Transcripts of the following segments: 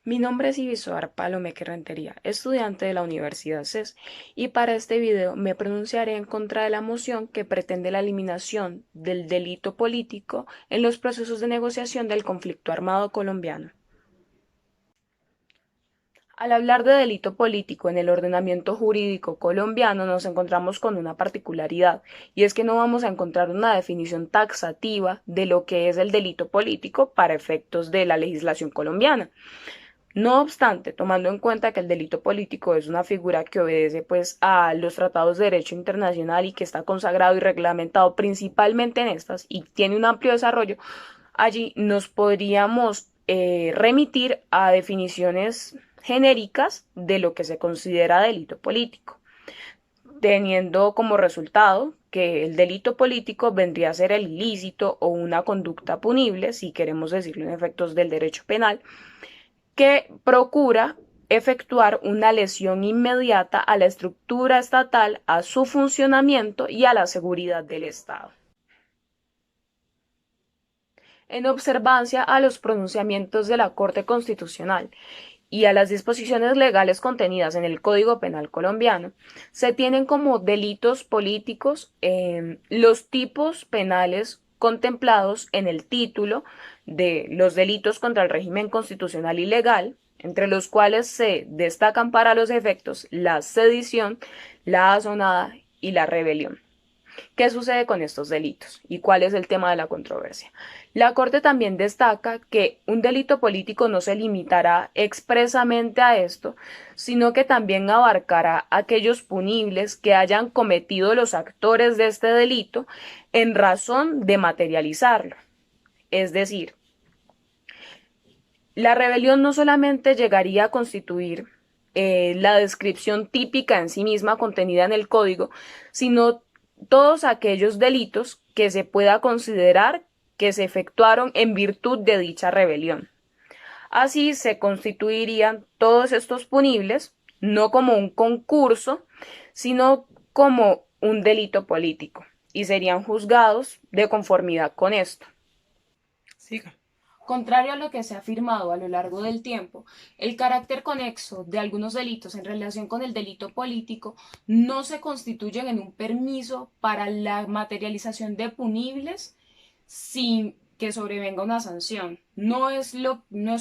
Mi nombre es Ibisoar Palomeque Rentería, estudiante de la Universidad CES, y para este video me pronunciaré en contra de la moción que pretende la eliminación del delito político en los procesos de negociación del conflicto armado colombiano. Al hablar de delito político en el ordenamiento jurídico colombiano nos encontramos con una particularidad, y es que no vamos a encontrar una definición taxativa de lo que es el delito político para efectos de la legislación colombiana. No obstante, tomando en cuenta que el delito político es una figura que obedece pues a los tratados de derecho internacional y que está consagrado y reglamentado principalmente en estas y tiene un amplio desarrollo, allí nos podríamos remitir a definiciones genéricas de lo que se considera delito político, teniendo como resultado que el delito político vendría a ser el ilícito o una conducta punible, si queremos decirlo en efectos del derecho penal, que procura efectuar una lesión inmediata a la estructura estatal, a su funcionamiento y a la seguridad del Estado. En observancia a los pronunciamientos de la Corte Constitucional y a las disposiciones legales contenidas en el Código Penal colombiano, se tienen como delitos políticos los tipos penales contemplados en el título de los delitos contra el régimen constitucional y legal, entre los cuales se destacan para los efectos la sedición, la asonada y la rebelión. ¿Qué sucede con estos delitos? ¿Y cuál es el tema de la controversia? La Corte también destaca que un delito político no se limitará expresamente a esto, sino que también abarcará aquellos punibles que hayan cometido los actores de este delito en razón de materializarlo. Es decir, la rebelión no solamente llegaría a constituir la descripción típica en sí misma contenida en el código, sino todos aquellos delitos que se pueda considerar que se efectuaron en virtud de dicha rebelión. Así se constituirían todos estos punibles no como un concurso, sino como un delito político, y serían juzgados de conformidad con esto. Siga. Contrario a lo que se ha afirmado a lo largo del tiempo, el carácter conexo de algunos delitos en relación con el delito político no se constituyen en un permiso para la materialización de punibles sin que sobrevenga una sanción. No es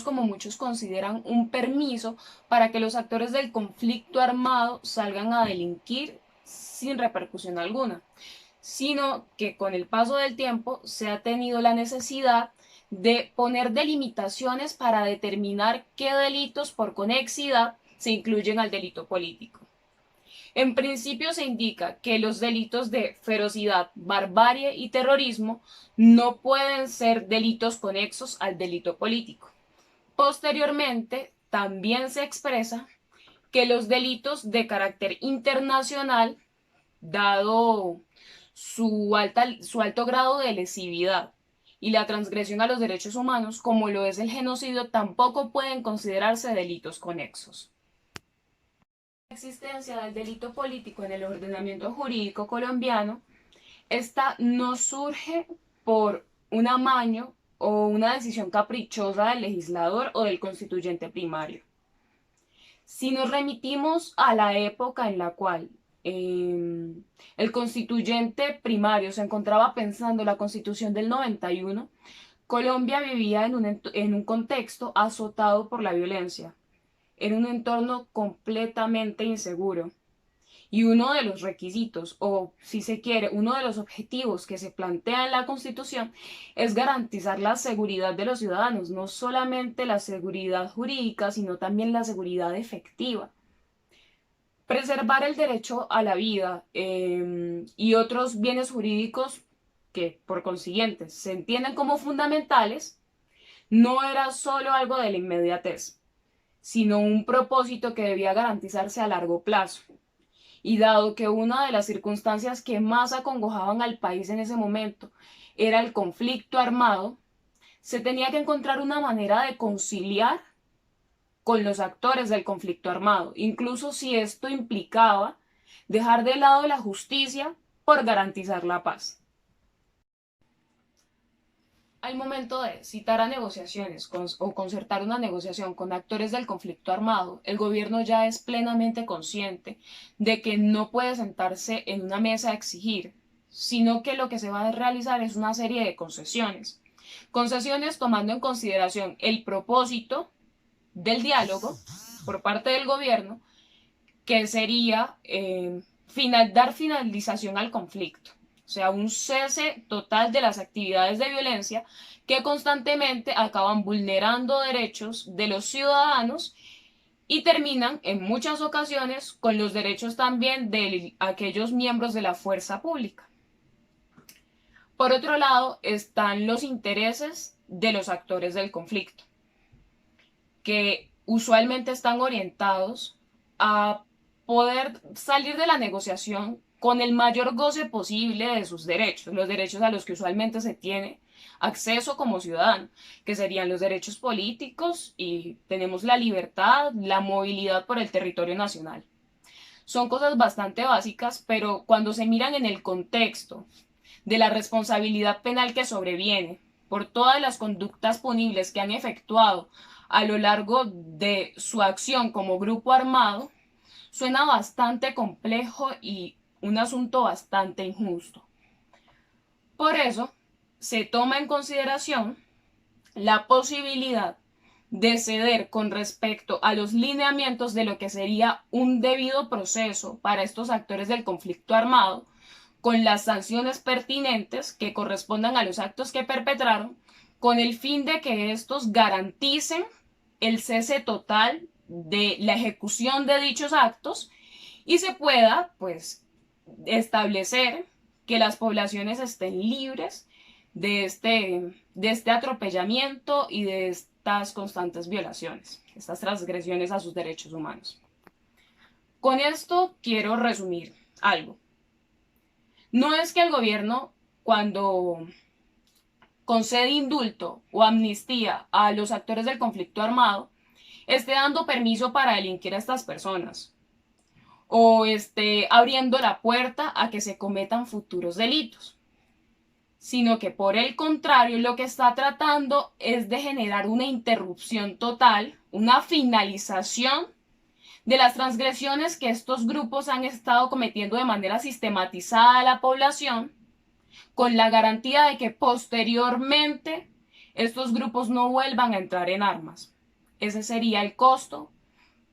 como muchos consideran un permiso para que los actores del conflicto armado salgan a delinquir sin repercusión alguna, sino que con el paso del tiempo se ha tenido la necesidad de poner delimitaciones para determinar qué delitos por conexidad se incluyen al delito político. En principio se indica que los delitos de ferocidad, barbarie y terrorismo no pueden ser delitos conexos al delito político. Posteriormente, también se expresa que los delitos de carácter internacional, dado su alto grado de lesividad y la transgresión a los derechos humanos, como lo es el genocidio, tampoco pueden considerarse delitos conexos. La existencia del delito político en el ordenamiento jurídico colombiano, esta no surge por un amaño o una decisión caprichosa del legislador o del constituyente primario. Si nos remitimos a la época en la cual el constituyente primario se encontraba pensando la constitución del 91, Colombia vivía en un contexto azotado por la violencia, en un entorno completamente inseguro. Y uno de los requisitos, o si se quiere, uno de los objetivos que se plantea en la Constitución es garantizar la seguridad de los ciudadanos, no solamente la seguridad jurídica, sino también la seguridad efectiva. Preservar el derecho a la vida y otros bienes jurídicos que, por consiguiente, se entienden como fundamentales, no era solo algo de la inmediatez, sino un propósito que debía garantizarse a largo plazo. Y dado que una de las circunstancias que más acongojaban al país en ese momento era el conflicto armado, se tenía que encontrar una manera de conciliar con los actores del conflicto armado, incluso si esto implicaba dejar de lado la justicia por garantizar la paz. Al momento de citar a negociaciones o concertar una negociación con actores del conflicto armado, el gobierno ya es plenamente consciente de que no puede sentarse en una mesa a exigir, sino que lo que se va a realizar es una serie de concesiones. Concesiones tomando en consideración el propósito del diálogo por parte del gobierno, que sería dar finalización al conflicto. O sea, un cese total de las actividades de violencia que constantemente acaban vulnerando derechos de los ciudadanos y terminan en muchas ocasiones con los derechos también de aquellos miembros de la fuerza pública. Por otro lado, están los intereses de los actores del conflicto, que usualmente están orientados a poder salir de la negociación con el mayor goce posible de sus derechos, los derechos a los que usualmente se tiene acceso como ciudadano, que serían los derechos políticos y tenemos la libertad, la movilidad por el territorio nacional. Son cosas bastante básicas, pero cuando se miran en el contexto de la responsabilidad penal que sobreviene por todas las conductas punibles que han efectuado a lo largo de su acción como grupo armado, suena bastante complejo y un asunto bastante injusto. Por eso, se toma en consideración la posibilidad de ceder con respecto a los lineamientos de lo que sería un debido proceso para estos actores del conflicto armado, con las sanciones pertinentes que correspondan a los actos que perpetraron, con el fin de que estos garanticen el cese total de la ejecución de dichos actos y se pueda, pues, establecer que las poblaciones estén libres de este atropellamiento y de estas constantes violaciones, estas transgresiones a sus derechos humanos. Con esto quiero resumir algo. No es que el gobierno, cuando concede indulto o amnistía a los actores del conflicto armado, esté dando permiso para delinquir a estas personas o esté abriendo la puerta a que se cometan futuros delitos, sino que por el contrario lo que está tratando es de generar una interrupción total, una finalización de las transgresiones que estos grupos han estado cometiendo de manera sistematizada a la población, con la garantía de que posteriormente estos grupos no vuelvan a entrar en armas. Ese sería el costo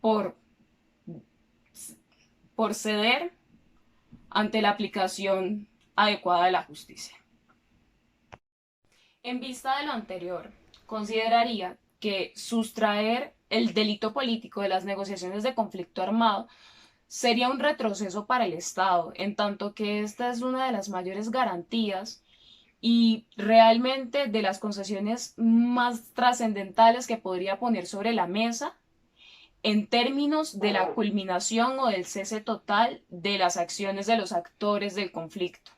por ceder ante la aplicación adecuada de la justicia. En vista de lo anterior, consideraría que sustraer el delito político de las negociaciones de conflicto armado sería un retroceso para el Estado, en tanto que esta es una de las mayores garantías y realmente de las concesiones más trascendentales que podría poner sobre la mesa en términos de la culminación o del cese total de las acciones de los actores del conflicto.